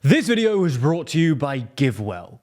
This video was brought to you by GiveWell.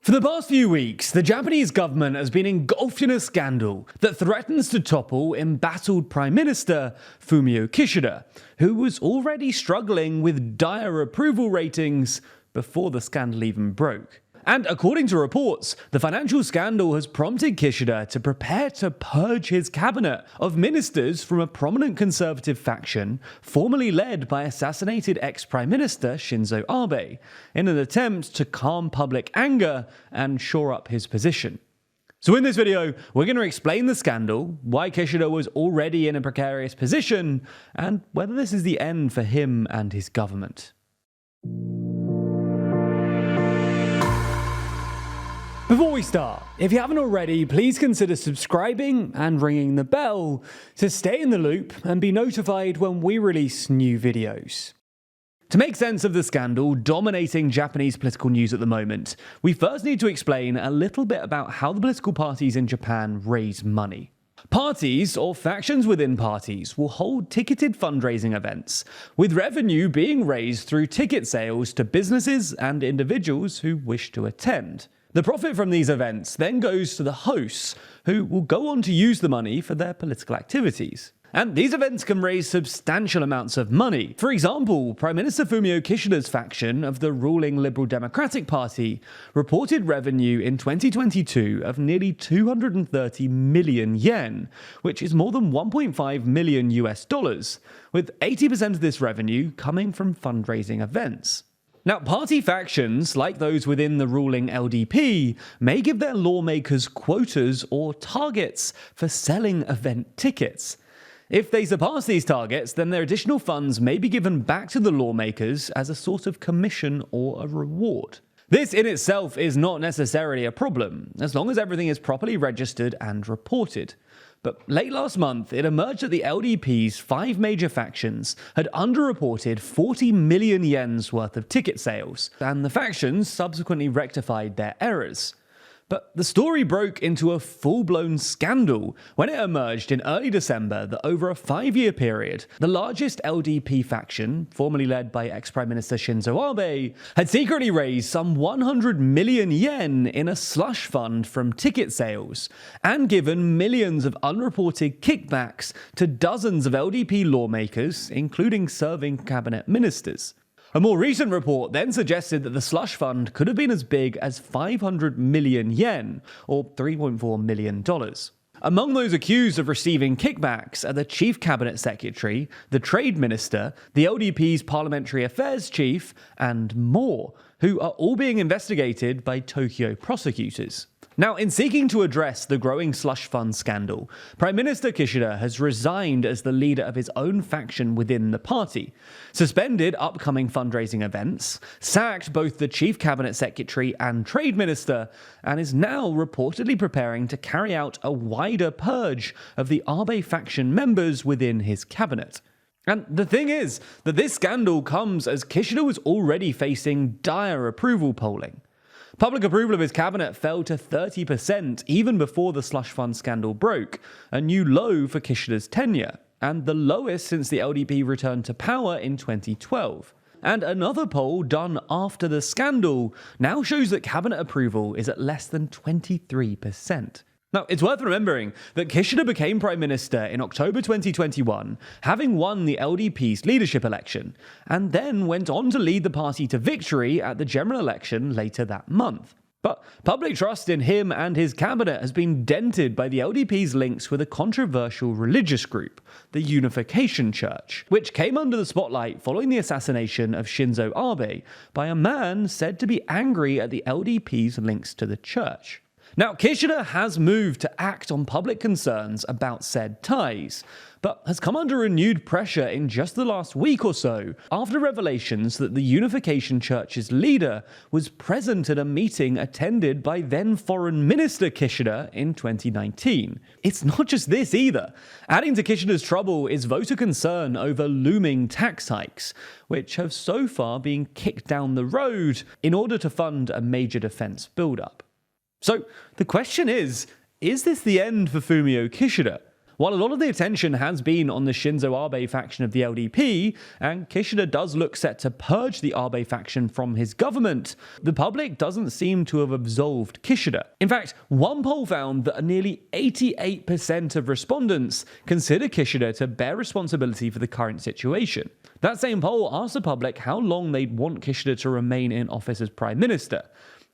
For the past few weeks, the Japanese government has been engulfed in a scandal that threatens to topple embattled Prime Minister Fumio Kishida, who was already struggling with dire approval ratings before the scandal even broke. And according to reports, the financial scandal has prompted Kishida to prepare to purge his cabinet of ministers from a prominent conservative faction formerly led by assassinated ex-Prime Minister Shinzo Abe, in an attempt to calm public anger and shore up his position. So in this video, we're going to explain the scandal, why Kishida was already in a precarious position, and whether this is the end for him and his government. Before we start, if you haven't already, please consider subscribing and ringing the bell to stay in the loop and be notified when we release new videos. To make sense of the scandal dominating Japanese political news at the moment, we first need to explain a little bit about how the political parties in Japan raise money. Parties, or factions within parties, will hold ticketed fundraising events, with revenue being raised through ticket sales to businesses and individuals who wish to attend. The profit from these events then goes to the hosts, who will go on to use the money for their political activities. And these events can raise substantial amounts of money. For example, Prime Minister Fumio Kishida's faction of the ruling Liberal Democratic Party reported revenue in 2022 of nearly 230 million yen, which is more than 1.5 million US dollars, with 80% of this revenue coming from fundraising events. Now, party factions, like those within the ruling LDP, may give their lawmakers quotas or targets for selling event tickets. If they surpass these targets, then their additional funds may be given back to the lawmakers as a sort of commission or a reward. This in itself is not necessarily a problem, as long as everything is properly registered and reported. But late last month, it emerged that the LDP's 5 major factions had underreported 40 million yen's worth of ticket sales, and the factions subsequently rectified their errors. But the story broke into a full-blown scandal when it emerged in early December that over a 5-year period, the largest LDP faction, formerly led by ex-Prime Minister Shinzo Abe, had secretly raised some 100 million yen in a slush fund from ticket sales, and given millions of unreported kickbacks to dozens of LDP lawmakers, including serving cabinet ministers. A more recent report then suggested that the slush fund could have been as big as 500 million yen, or $3.4 million. Among those accused of receiving kickbacks are the Chief Cabinet Secretary, the Trade Minister, the LDP's Parliamentary Affairs Chief, and more, who are all being investigated by Tokyo prosecutors. Now, in seeking to address the growing slush fund scandal, Prime Minister Kishida has resigned as the leader of his own faction within the party, suspended upcoming fundraising events, sacked both the Chief Cabinet Secretary and Trade Minister, and is now reportedly preparing to carry out a wider purge of the Abe faction members within his cabinet. And the thing is that this scandal comes as Kishida was already facing dire approval polling. Public approval of his cabinet fell to 30% even before the slush fund scandal broke, a new low for Kishida's tenure, and the lowest since the LDP returned to power in 2012. And another poll done after the scandal now shows that cabinet approval is at less than 23%. Now, it's worth remembering that Kishida became Prime Minister in October 2021, having won the LDP's leadership election, and then went on to lead the party to victory at the general election later that month. But public trust in him and his cabinet has been dented by the LDP's links with a controversial religious group, the Unification Church, which came under the spotlight following the assassination of Shinzo Abe by a man said to be angry at the LDP's links to the church. Now, Kishida has moved to act on public concerns about said ties, but has come under renewed pressure in just the last week or so after revelations that the Unification Church's leader was present at a meeting attended by then Foreign Minister Kishida in 2019. It's not just this either. Adding to Kishida's trouble is voter concern over looming tax hikes, which have so far been kicked down the road in order to fund a major defense build-up. So the question is this the end for Fumio Kishida? While a lot of the attention has been on the Shinzo Abe faction of the LDP, and Kishida does look set to purge the Abe faction from his government, the public doesn't seem to have absolved Kishida. In fact, one poll found that nearly 88% of respondents consider Kishida to bear responsibility for the current situation. That same poll asked the public how long they'd want Kishida to remain in office as Prime Minister.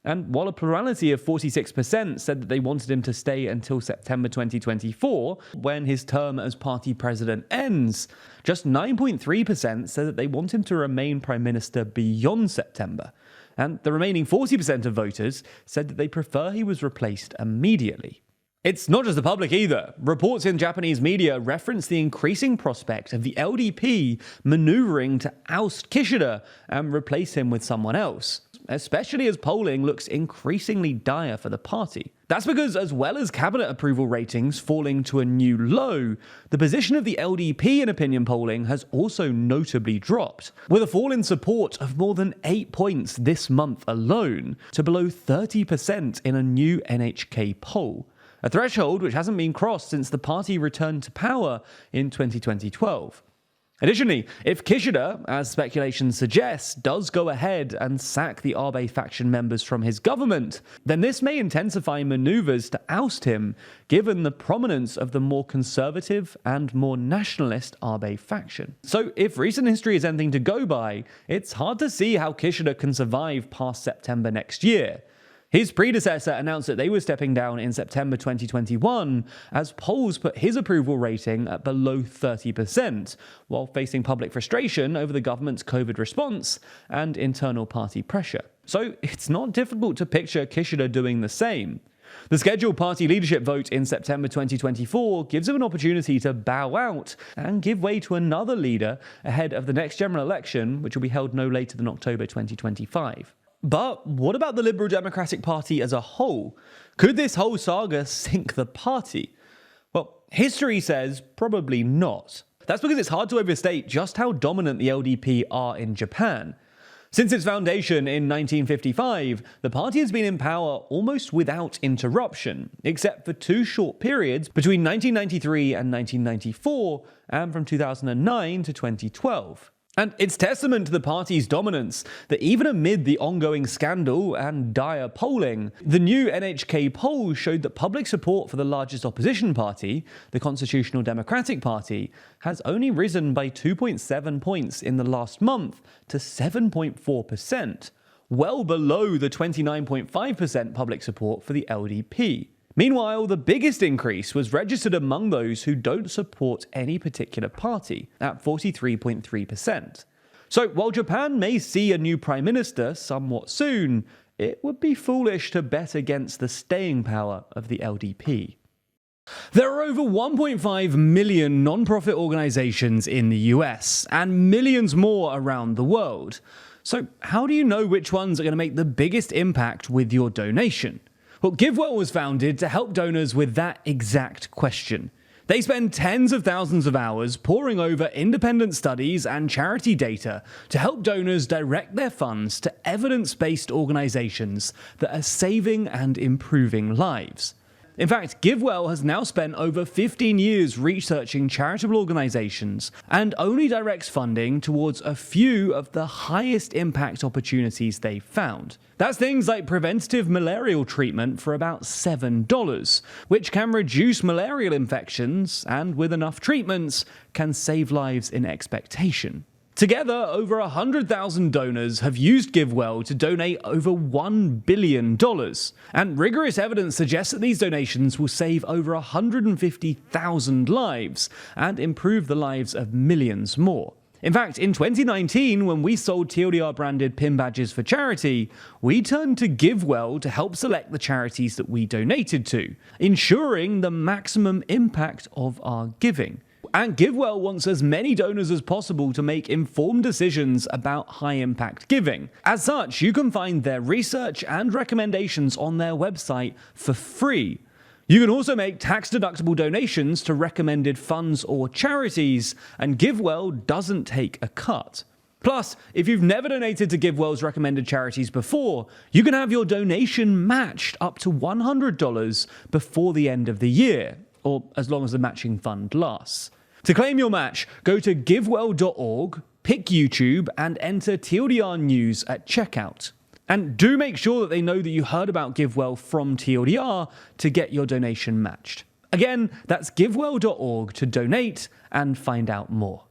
And while a plurality of 46% said that they wanted him to stay until September 2024, when his term as party president ends, just 9.3% said that they want him to remain Prime Minister beyond September. And the remaining 40% of voters said that they prefer he was replaced immediately. It's not just the public either. Reports in Japanese media reference the increasing prospect of the LDP maneuvering to oust Kishida and replace him with someone else, especially as polling looks increasingly dire for the party. That's because, as well as cabinet approval ratings falling to a new low, the position of the LDP in opinion polling has also notably dropped, with a fall in support of more than 8 points this month alone, to below 30% in a new NHK poll, a threshold which hasn't been crossed since the party returned to power in 2012. Additionally, if Kishida, as speculation suggests, does go ahead and sack the Abe faction members from his government, then this may intensify maneuvers to oust him, given the prominence of the more conservative and more nationalist Abe faction. So if recent history is anything to go by, it's hard to see how Kishida can survive past September next year. His predecessor announced that they were stepping down in September 2021, as polls put his approval rating at below 30%, while facing public frustration over the government's COVID response and internal party pressure. So it's not difficult to picture Kishida doing the same. The scheduled party leadership vote in September 2024 gives him an opportunity to bow out and give way to another leader ahead of the next general election, which will be held no later than October 2025. But what about the Liberal Democratic Party as a whole? Could this whole saga sink the party? Well, history says probably not. That's because it's hard to overstate just how dominant the LDP are in Japan. Since its foundation in 1955, the party has been in power almost without interruption, except for 2 short periods between 1993 and 1994, and from 2009 to 2012. And it's testament to the party's dominance that even amid the ongoing scandal and dire polling, the new NHK poll showed that public support for the largest opposition party, the Constitutional Democratic Party, has only risen by 2.7 points in the last month to 7.4%, well below the 29.5% public support for the LDP. Meanwhile, the biggest increase was registered among those who don't support any particular party, at 43.3%. So while Japan may see a new prime minister somewhat soon, it would be foolish to bet against the staying power of the LDP. There are over 1.5 million non-profit organizations in the US, and millions more around the world. So how do you know which ones are going to make the biggest impact with your donation? Well, GiveWell was founded to help donors with that exact question. They spend tens of thousands of hours poring over independent studies and charity data to help donors direct their funds to evidence-based organizations that are saving and improving lives. In fact, GiveWell has now spent over 15 years researching charitable organizations and only directs funding towards a few of the highest impact opportunities they've found. That's things like preventative malarial treatment for about $7, which can reduce malarial infections and, with enough treatments, can save lives in expectation. Together, over 100,000 donors have used GiveWell to donate over $1 billion, and rigorous evidence suggests that these donations will save over 150,000 lives and improve the lives of millions more. In fact, in 2019, when we sold TLDR-branded pin badges for charity, we turned to GiveWell to help select the charities that we donated to, ensuring the maximum impact of our giving. And GiveWell wants as many donors as possible to make informed decisions about high-impact giving. As such, you can find their research and recommendations on their website for free. You can also make tax-deductible donations to recommended funds or charities, and GiveWell doesn't take a cut. Plus, if you've never donated to GiveWell's recommended charities before, you can have your donation matched up to $100 before the end of the year. or as long as the matching fund lasts. To claim your match, go to givewell.org, pick YouTube, and enter TLDR News at checkout. And do make sure that they know that you heard about GiveWell from TLDR to get your donation matched. Again, that's givewell.org to donate and find out more.